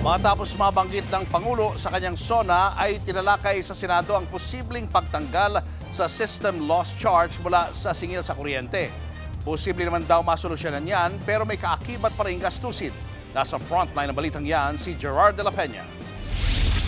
Matapos mabanggit ng Pangulo sa kanyang SONA ay tinalakay sa Senado ang posibleng pagtanggal sa system loss charge mula sa singil sa kuryente. Posible naman daw masolusyonan yan pero may kaakibat pa rin gastusin. Nasa frontline ng balitang yan si Gerard de la Peña.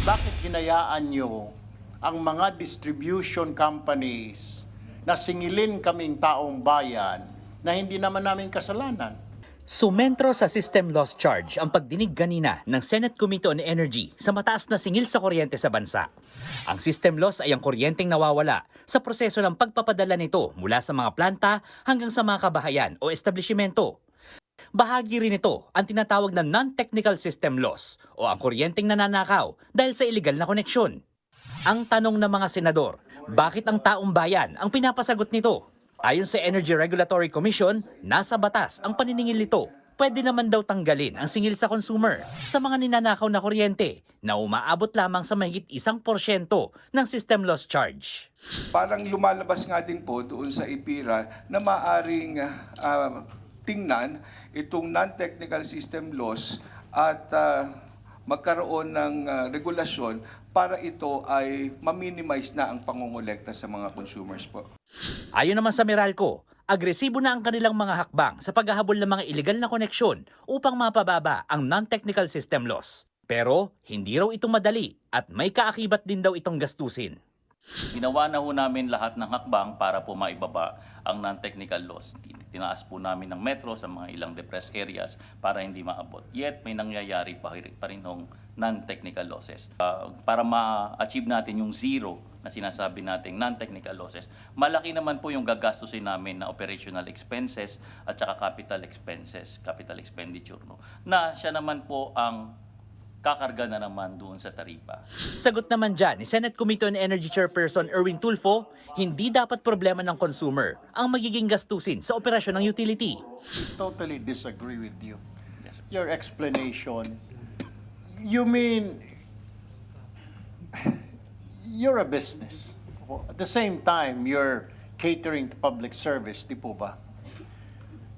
Bakit hinayaan nyo ang mga distribution companies na singilin kaming taong bayan na hindi naman namin kasalanan? Sumentro sa system loss charge ang pagdinig kanina ng Senate Committee on Energy sa mataas na singil sa kuryente sa bansa. Ang system loss ay ang kuryenteng nawawala sa proseso ng pagpapadala nito mula sa mga planta hanggang sa mga kabahayan o establishmento. Bahagi rin ito ang tinatawag na non-technical system loss o ang kuryenteng nananakaw dahil sa illegal na koneksyon. Ang tanong ng mga senador, bakit ang taong bayan ang pinapasagot nito? Ayon sa Energy Regulatory Commission, nasa batas ang paniningil nito. Pwede naman daw tanggalin ang singil sa consumer sa mga ninanakaw na kuryente na umaabot lamang sa mahigit 1% ng system loss charge. Parang lumalabas nga din po doon sa IPIRA na maaring tingnan itong non-technical system loss at magkaroon ng regulasyon para ito ay ma-minimize na ang pangongolekta sa mga consumers po. Ayon naman sa Meralco, agresibo na ang kanilang mga hakbang sa paghahabol ng mga illegal na koneksyon upang mapababa ang non-technical system loss. Pero hindi raw ito madali at may kaakibat din daw itong gastusin. Ginawa na ho namin lahat ng hakbang para po maibaba ang non-technical loss. Tinaas po namin ng metro sa mga ilang depressed areas para hindi maabot. Yet may nangyayari pa rin hong non-technical losses. Para ma-achieve natin yung zero na sinasabi nating non-technical losses, malaki naman po yung gagastusin namin na operational expenses at saka capital expenses, capital expenditure. No? Na siya naman po ang kakarga na naman doon sa taripa. Sagot naman dyan ni Senate Committee on Energy Chairperson Erwin Tulfo, hindi dapat problema ng consumer ang magiging gastusin sa operasyon ng utility. Totally disagree with you. Your explanation, you mean you're a business. At the same time, you're catering to public service, di po ba?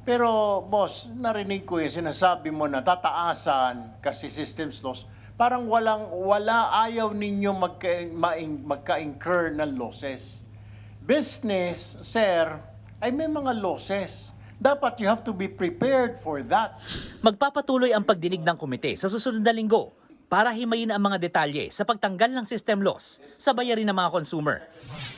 Pero, boss, narinig ko yung sinasabi mo na tataasan kasi systems loss. Parang ayaw ninyo magka-incur ng losses. Business, sir, ay may mga losses. Dapat you have to be prepared for that. Magpapatuloy ang pagdinig ng komite sa susunod na linggo para himayin ang mga detalye sa pagtanggal ng system loss sa bayarin ng mga consumer.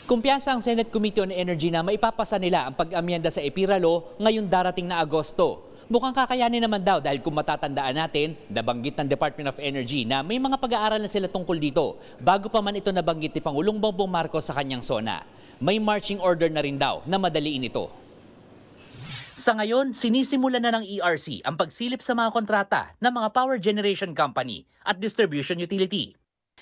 Kumpiyansa ang Senate Committee on Energy na maipapasa nila ang pag-amyenda sa EPIRA Law ngayong darating na Agosto. Mukhang kakayanin naman daw dahil kung matatandaan natin, nabanggit ng Department of Energy na may mga pag-aaral na sila tungkol dito bago pa man ito nabanggit ni Pangulong Bongbong Marcos sa kanyang SONA. May marching order na rin daw na madaliin ito. Sa ngayon, sinisimula na ng ERC ang pagsilip sa mga kontrata ng mga power generation company at distribution utility.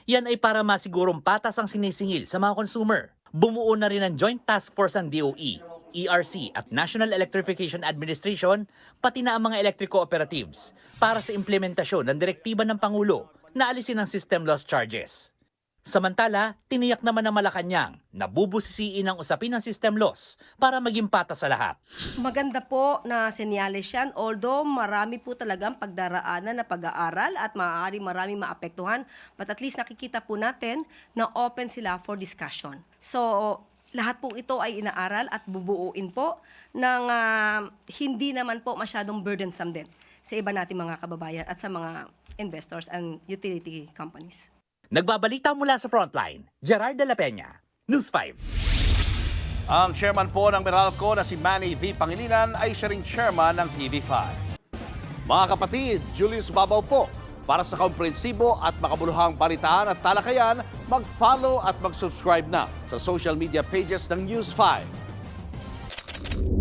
Yan ay para masigurong patas ang sinisingil sa mga consumer. Bumuo na rin ang Joint Task Force ng DOE, ERC at National Electrification Administration, pati na ang mga electric cooperatives para sa implementasyon ng direktiba ng Pangulo na alisin ang system loss charges. Samantala, tiniyak naman ng Malacanang na bubusisiin ang usapin ng system loss para maging patas sa lahat. Maganda po na senyales yan, although marami po talagang pagdaraanan na pag-aaral at maaari marami maapektuhan, but at least nakikita po natin na open sila for discussion. So, lahat po ito ay inaaral at bubuuin po ng hindi naman po masyadong burdensome din sa iba nating mga kababayan at sa mga investors and utility companies. Nagbabalita mula sa Frontline, Gerard de la Peña, News 5. Ang chairman po ng Meralco na si Manny V. Pangilinan ay siya ring chairman ng TV5. Mga kapatid, Julius Babaw po. Para sa komprehensibo at makabuluhang balitaan at talakayan, mag-follow at mag-subscribe na sa social media pages ng News 5.